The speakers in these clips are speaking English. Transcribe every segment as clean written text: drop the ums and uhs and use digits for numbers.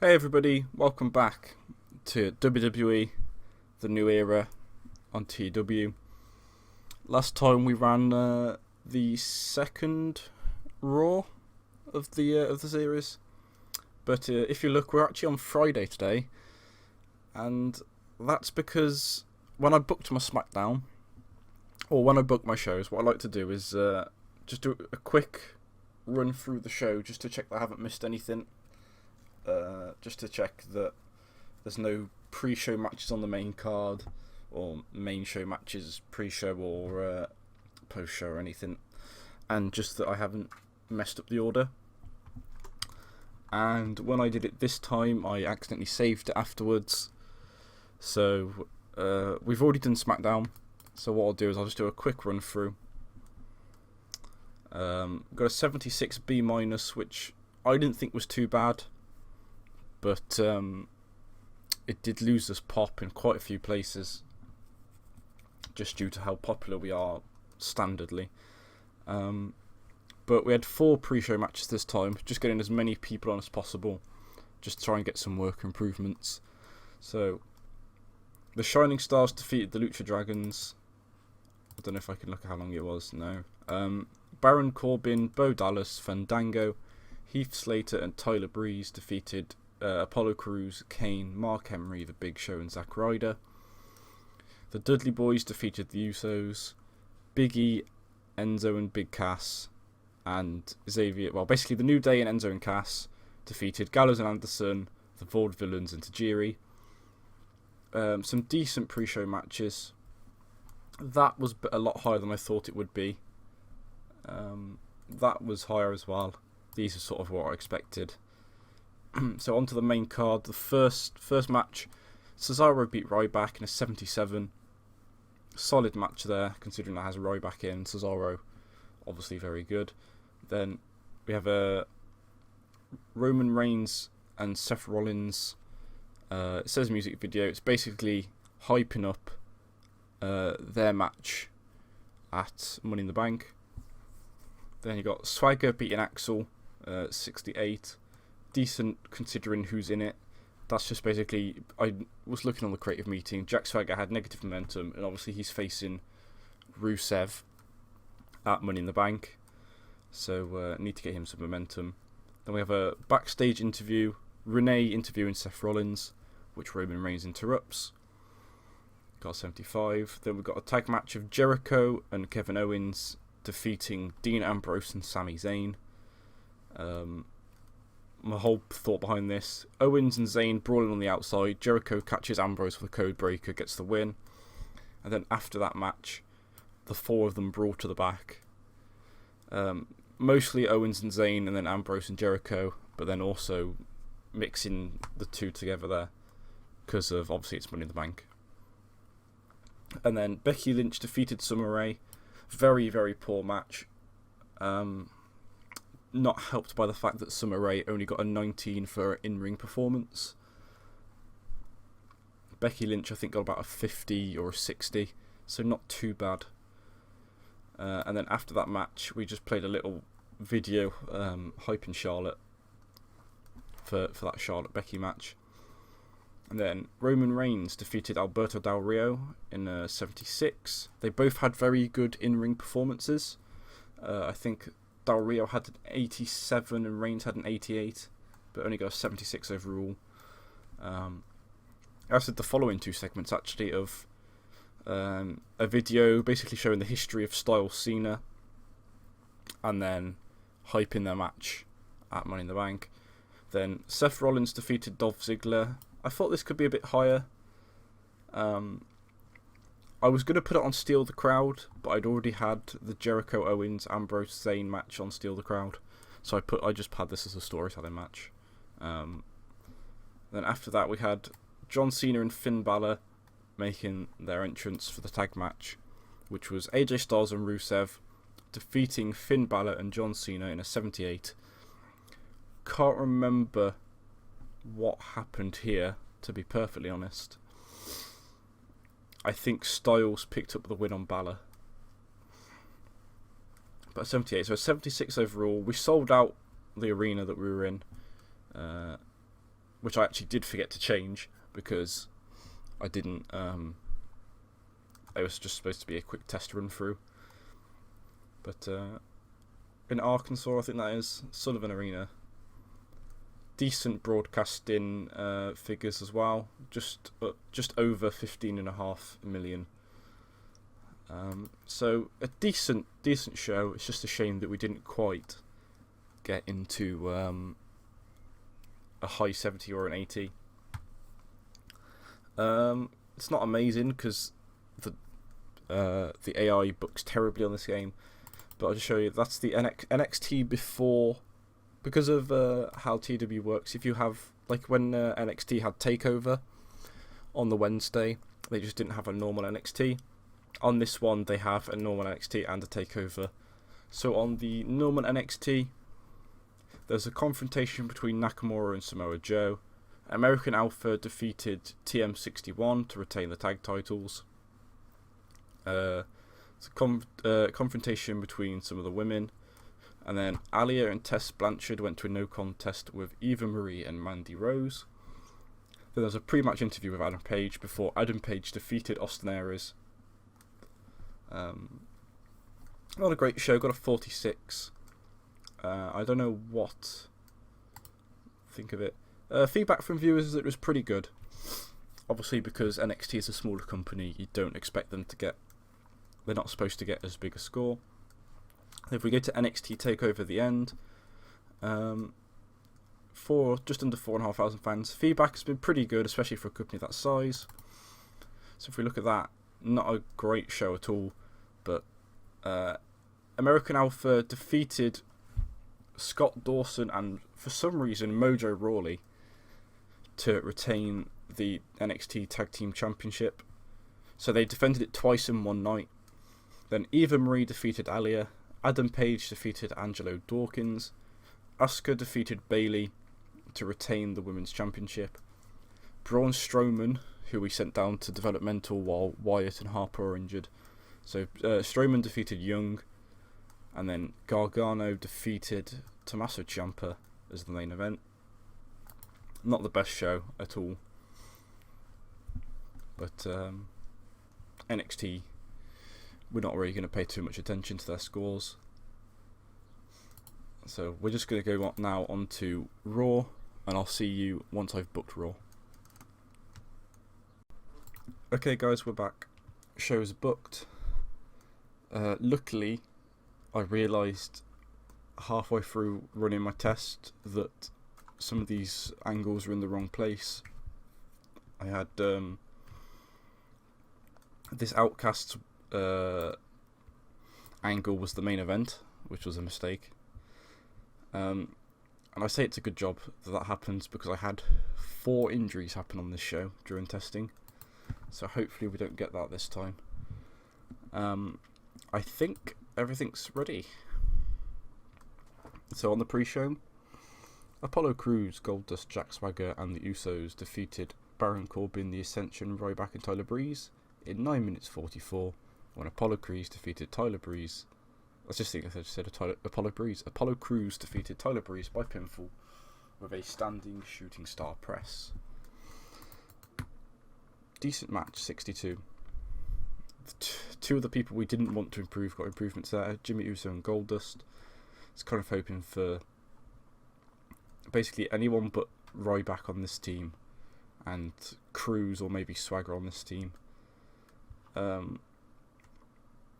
Hey everybody, welcome back to WWE, the new era on TEW. Last time we ran the second Raw of the series, but if you look, we're actually on Friday today, and that's because when I booked my SmackDown, or when I book my shows, what I like to do is just do a quick run through the show just to check that I haven't missed anything. Just to check that there's no pre-show matches on the main card, or main show matches pre-show or post-show or anything, and just that I haven't messed up the order. And when I did it this time, I accidentally saved it afterwards. So we've already done SmackDown, so what I'll do is I'll just do a quick run through. Got a 76 B-, which I didn't think was too bad. But it did lose us pop in quite a few places, just due to how popular we are standardly. But we had 4 pre-show matches this time, just getting as many people on as possible, just to try and get some work improvements. So, the Shining Stars defeated the Lucha Dragons. I don't know if I can look at how long it was, no. Baron Corbin, Bo Dallas, Fandango, Heath Slater and Tyler Breeze defeated Apollo Crews, Kane, Mark Henry, The Big Show and Zack Ryder. The Dudley Boys defeated the Usos, Big E, Enzo and Big Cass, and Xavier. Well, basically the New Day and Enzo and Cass defeated Gallows and Anderson, the Vaudevillains and Tajiri. Some decent pre-show matches. That was a lot higher than I thought it would be. That was higher as well. These are sort of what I expected. So onto the main card. The first match, Cesaro beat Ryback in a 77. Solid match there, considering that has Ryback in. Cesaro, obviously very good. Then we have a Roman Reigns and Seth Rollins. It says music video. It's basically hyping up their match at Money in the Bank. Then you got Swagger beating Axel, 68. Decent considering who's in it. That's just basically, I was looking on the creative meeting. Jack Swagger had negative momentum, and obviously he's facing Rusev at Money in the Bank, so need to get him some momentum. Then we have a backstage interview, Renee interviewing Seth Rollins, which Roman Reigns interrupts. Got 75. Then we've got a tag match of Jericho and Kevin Owens defeating Dean Ambrose and Sami Zayn. My whole thought behind this: Owens and Zayn brawling on the outside. Jericho catches Ambrose with a code breaker, gets the win. And then after that match, the 4 of them brawl to the back. Mostly Owens and Zayn, and then Ambrose and Jericho, but then also mixing the 2 together there, because of obviously it's Money in the Bank. And then Becky Lynch defeated Summer Rae. Very, very poor match. Not helped by the fact that Summer Rae only got a 19 for her in-ring performance. Becky Lynch, I think, got about a 50 or a 60, so not too bad. And then after that match, we just played a little video hyping Charlotte for that Charlotte-Becky match. And then Roman Reigns defeated Alberto Del Rio in a 76. They both had very good in-ring performances. I think Del Rio had an 87 and Reigns had an 88, but only got a 76 overall. I said the following 2 segments actually of a video basically showing the history of Styles Cena, and then hyping their match at Money in the Bank. Then Seth Rollins defeated Dolph Ziggler. I thought this could be a bit higher. I was going to put it on Steal the Crowd, but I'd already had the Jericho Owens Ambrose Zayn match on Steal the Crowd, so I just had this as a storytelling match. Then after that we had John Cena and Finn Balor making their entrance for the tag match, which was AJ Styles and Rusev defeating Finn Balor and John Cena in a 78. Can't remember what happened here, to be perfectly honest. I think Styles picked up the win on Balor. But 78, so 76 overall. We sold out the arena that we were in. which I actually did forget to change because I didn't. It was just supposed to be a quick test run through. But in Arkansas, I think that is Sullivan Arena. Decent broadcasting figures as well, just over 15.5 million. So a decent show. It's just a shame that we didn't quite get into a high 70 or an 80. It's not amazing because the AI books terribly on this game, but I'll just show you. That's the NXT before, because of how TEW works. If you have, like when NXT had Takeover on the Wednesday, they just didn't have a normal NXT. On this one, they have a normal NXT and a Takeover. So on the normal NXT, there's a confrontation between Nakamura and Samoa Joe. American Alpha defeated TM61 to retain the tag titles. It's a confrontation between some of the women. And then Alia and Tess Blanchard went to a no contest with Eva Marie and Mandy Rose. Then there was a pre-match interview with Adam Page before Adam Page defeated Austin Aries. Not a great show, got a 46. I don't know what to think of it. Feedback from viewers is that it was pretty good. Obviously, because NXT is a smaller company, you don't expect them to get... They're not supposed to get as big a score. If we go to NXT TakeOver at the end, for just under 4,500 fans, feedback has been pretty good, especially for a company that size. So if we look at that, not a great show at all, but American Alpha defeated Scott Dawson and, for some reason, Mojo Rawley to retain the NXT Tag Team Championship. So they defended it twice in one night. Then Eva Marie defeated Alia, Adam Page defeated Angelo Dawkins, Asuka defeated Bayley to retain the Women's Championship. Braun Strowman, who we sent down to developmental while Wyatt and Harper are injured. So Strowman defeated Young, and then Gargano defeated Tommaso Ciampa as the main event. Not the best show at all. But NXT, we're not really going to pay too much attention to their scores. So we're just going to go now on to Raw, and I'll see you once I've booked Raw. Okay guys, we're back. Show's booked. Luckily, I realised halfway through running my test that some of these angles were in the wrong place. I had this Outcast angle was the main event, which was a mistake. And I say it's a good job that happens because I had 4 injuries happen on this show during testing. So hopefully we don't get that this time. I think everything's ready. So on the pre-show, Apollo Crews, Goldust, Jack Swagger and the Usos defeated Baron Corbin, The Ascension, Ryback and Tyler Breeze in 9 minutes 44 when Apollo Crews defeated Tyler Breeze. I just think I just said Apollo Breeze. Apollo Crews defeated Tyler Breeze by pinfall with a standing shooting star press. Decent match, 62. Two of the people we didn't want to improve got improvements there. Jimmy Uso and Goldust. It's kind of hoping for basically anyone but Ryback on this team and Crews or maybe Swagger on this team.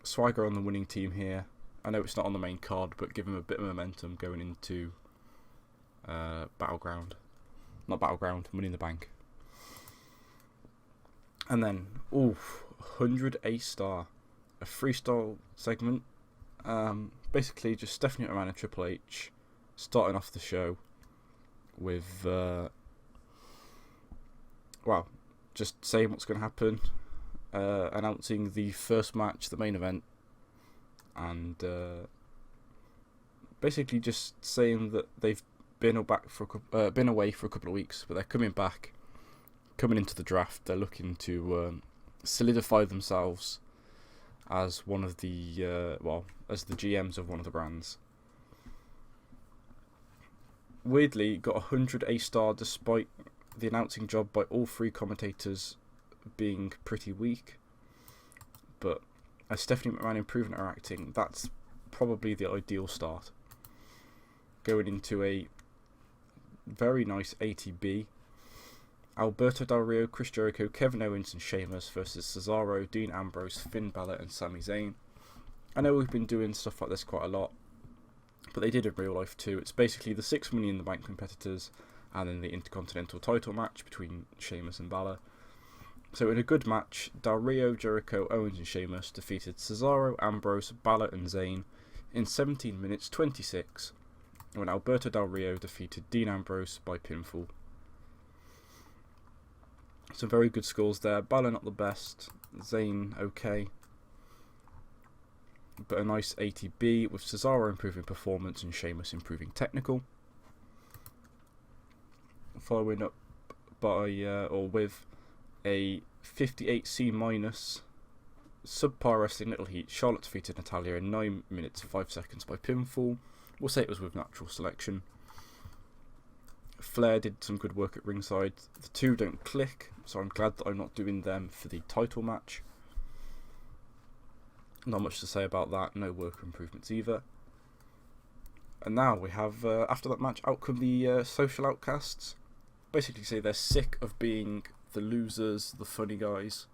Swagger on the winning team here. I know it's not on the main card, but give him a bit of momentum going into Battleground. Not Battleground, Money in the Bank. And then, 100 A-Star. A freestyle segment. Basically, just Stephanie McMahon and Triple H starting off the show with, just saying what's going to happen. Announcing the first match, the main event. And basically just saying that they've been away for a couple of weeks, but they're coming back. Coming into the draft, they're looking to solidify themselves as one of the as the GMs of one of the brands. Weirdly, got 100 A-Star despite the announcing job by all three commentators being pretty weak, but as Stephanie McMahon improving her acting, that's probably the ideal start. Going into a very nice ATB, Alberto Del Rio, Chris Jericho, Kevin Owens and Sheamus versus Cesaro, Dean Ambrose, Finn Balor and Sami Zayn. I know we've been doing stuff like this quite a lot, but they did in real life too. It's basically the 6 Money in the Bank competitors and then the Intercontinental title match between Sheamus and Balor. So in a good match, Del Rio, Jericho, Owens and Sheamus defeated Cesaro, Ambrose, Balor and Zayn in 17 minutes 26, when Alberto Del Rio defeated Dean Ambrose by pinfall. Some very good scores there. Balor not the best, Zayn okay, but a nice ATB with Cesaro improving performance and Sheamus improving technical. Following up by with a 58C minus subpar wrestling Little Heat, Charlotte defeated Natalya in 9 minutes 5 seconds by pinfall. We'll say it was with natural selection. Flair did some good work at ringside. The two don't click, so I'm glad that I'm not doing them for the title match. Not much to say about that, no work improvements either. And now we have, after that match, out come the social outcasts. Basically say they're sick of being the losers, the funny guys.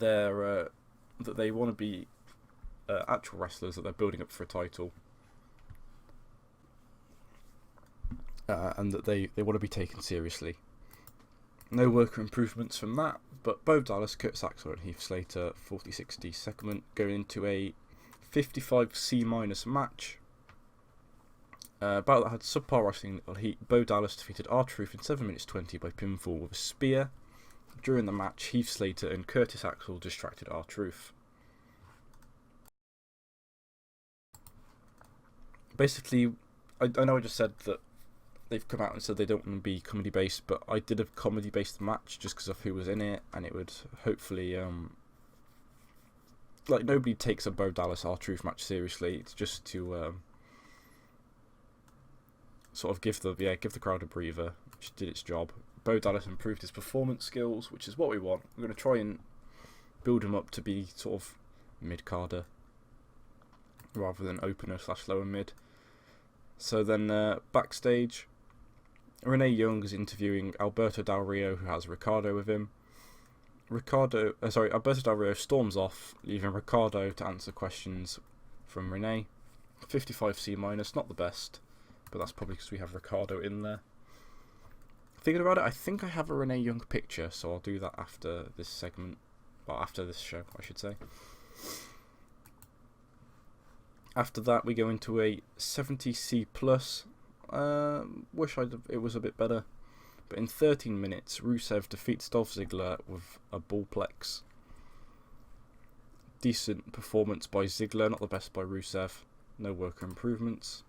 That they want to be actual wrestlers that they're building up for a title. And that they want to be taken seriously. No worker improvements from that, but Bo Dallas, Kurt Saxon and Heath Slater 40-60 segment going into a 55C minus match. Battle that had subpar wrestling Little Heat. Bo Dallas defeated R-Truth in 7 minutes 20 by pinfall with a spear. During the match, Heath Slater and Curtis Axel distracted R-Truth. Basically, I know I just said that they've come out and said they don't want to be comedy based, but I did a comedy based match just because of who was in it, and it would hopefully like nobody takes a Bo Dallas R-Truth match seriously. It's just to sort of give the crowd a breather, which did its job. Bo Dallas improved his performance skills, which is what we want. We're going to try and build him up to be sort of mid-carder rather than opener / lower mid. So then backstage, Renee Young is interviewing Alberto Del Rio, who has Ricardo with him. Alberto Del Rio storms off, leaving Ricardo to answer questions from Renee. 55C minus, not the best, but that's probably because we have Ricardo in there. Thinking about it, I think I have a Renee Young picture, so I'll do that after this segment. Well, after this show, I should say. After that, we go into a 70C plus. Wish it was a bit better. But in 13 minutes, Rusev defeats Dolph Ziggler with a bullplex. Decent performance by Ziggler, not the best by Rusev. No worker improvements.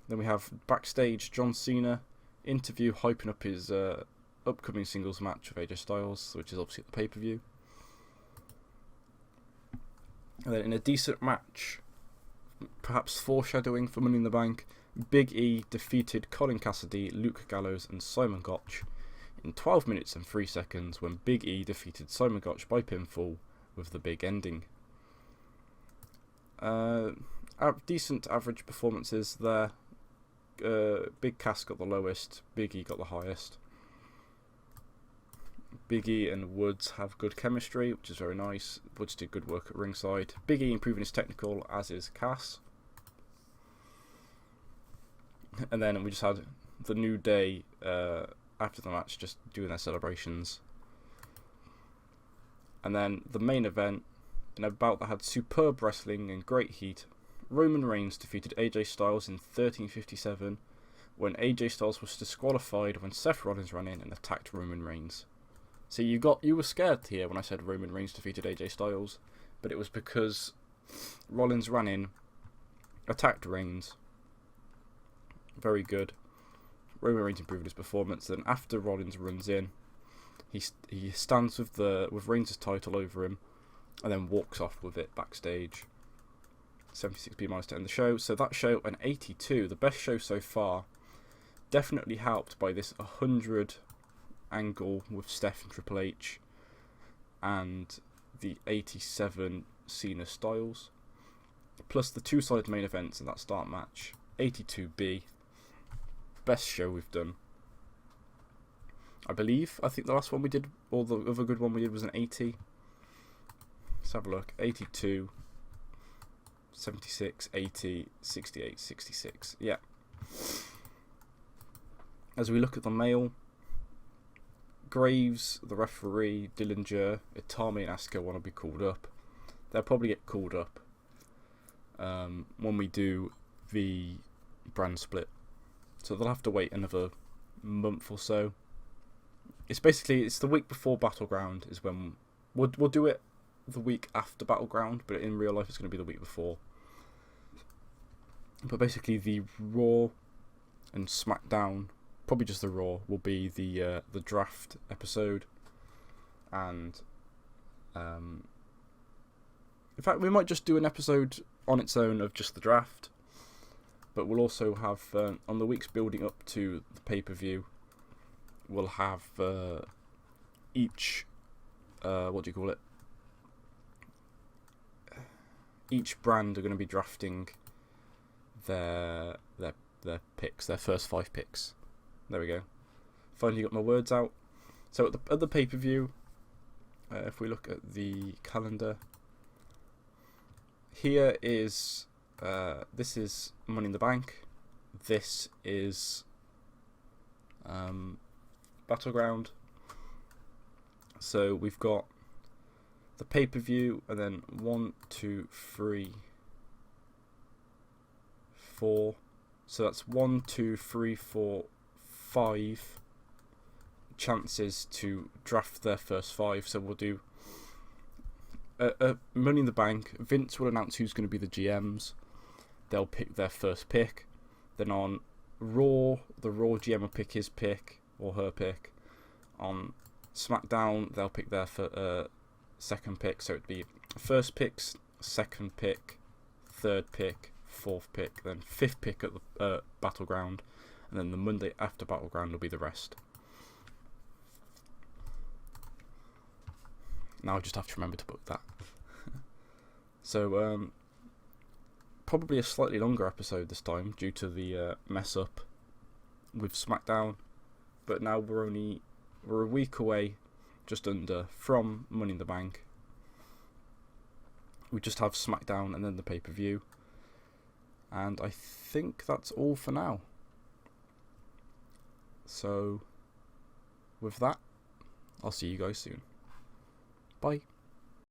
Then we have backstage John Cena interview hyping up his upcoming singles match with AJ Styles, which is obviously at the pay-per-view. And then in a decent match, perhaps foreshadowing for Money in the Bank, Big E defeated Colin Cassidy, Luke Gallows and Simon Gotch in 12 minutes and 3 seconds when Big E defeated Simon Gotch by pinfall with the big ending. Decent average performances there. Big Cass got the lowest, Big E got the highest. Big E and Woods have good chemistry, which is very nice. Woods did good work at ringside. Big E improving his technical, as is Cass. And then we just had the New Day after the match just doing their celebrations. And then the main event, in a bout that had superb wrestling and great heat, Roman Reigns defeated AJ Styles in 13:57 when AJ Styles was disqualified when Seth Rollins ran in and attacked Roman Reigns. So you were scared here when I said Roman Reigns defeated AJ Styles, but it was because Rollins ran in, attacked Reigns. Very good. Roman Reigns improved his performance. Then after Rollins runs in, he stands with Reigns' title over him, and then walks off with it backstage. 76B minus to end the show. So that show, an 82, the best show so far. definitely helped by this 100 angle with Steph and Triple H, and the 87 Cena Styles, plus the 2 solid main events in that start match. 82B, best show we've done, I believe. I think the last one we did, or the other good one we did, was an 80. Let's have a look. 82, 76, 80, 68, 66. Yeah. As we look at the male, Graves, the referee, Dillinger, Itami and Asuka want to be called up. They'll probably get called up when we do the brand split. So they'll have to wait another month or so. It's the week before Battleground is when we'll do it the week after Battleground, but in real life it's going to be the week before. But basically the Raw and SmackDown, probably just the Raw, will be the draft episode, and in fact we might just do an episode on its own of just the draft, but we'll also have on the weeks building up to the pay-per-view, we'll have each each brand are going to be drafting their picks, their first 5 picks. There we go. Finally got my words out. So at the pay-per-view, if we look at the calendar, here is this is Money in the Bank. This is Battleground. So we've got the pay-per-view, and then 1, 2, 3, 4. So that's 1, 2, 3, 4, 5 chances to draft their first 5. So we'll do Money in the Bank. Vince will announce who's going to be the GMs. They'll pick their first pick. Then on Raw, the Raw GM will pick his pick or her pick. On SmackDown, they'll pick their second pick. So it'd be first picks, second pick, third pick, fourth pick, then fifth pick at the Battleground, and then the Monday after Battleground will be the rest. Now I just have to remember to book that. So probably a slightly longer episode this time due to the mess up with SmackDown, but now we're a week away, just under, from Money in the Bank. We just have SmackDown and then the pay-per-view, and I think that's all for now. So with that, I'll see you guys soon. Bye.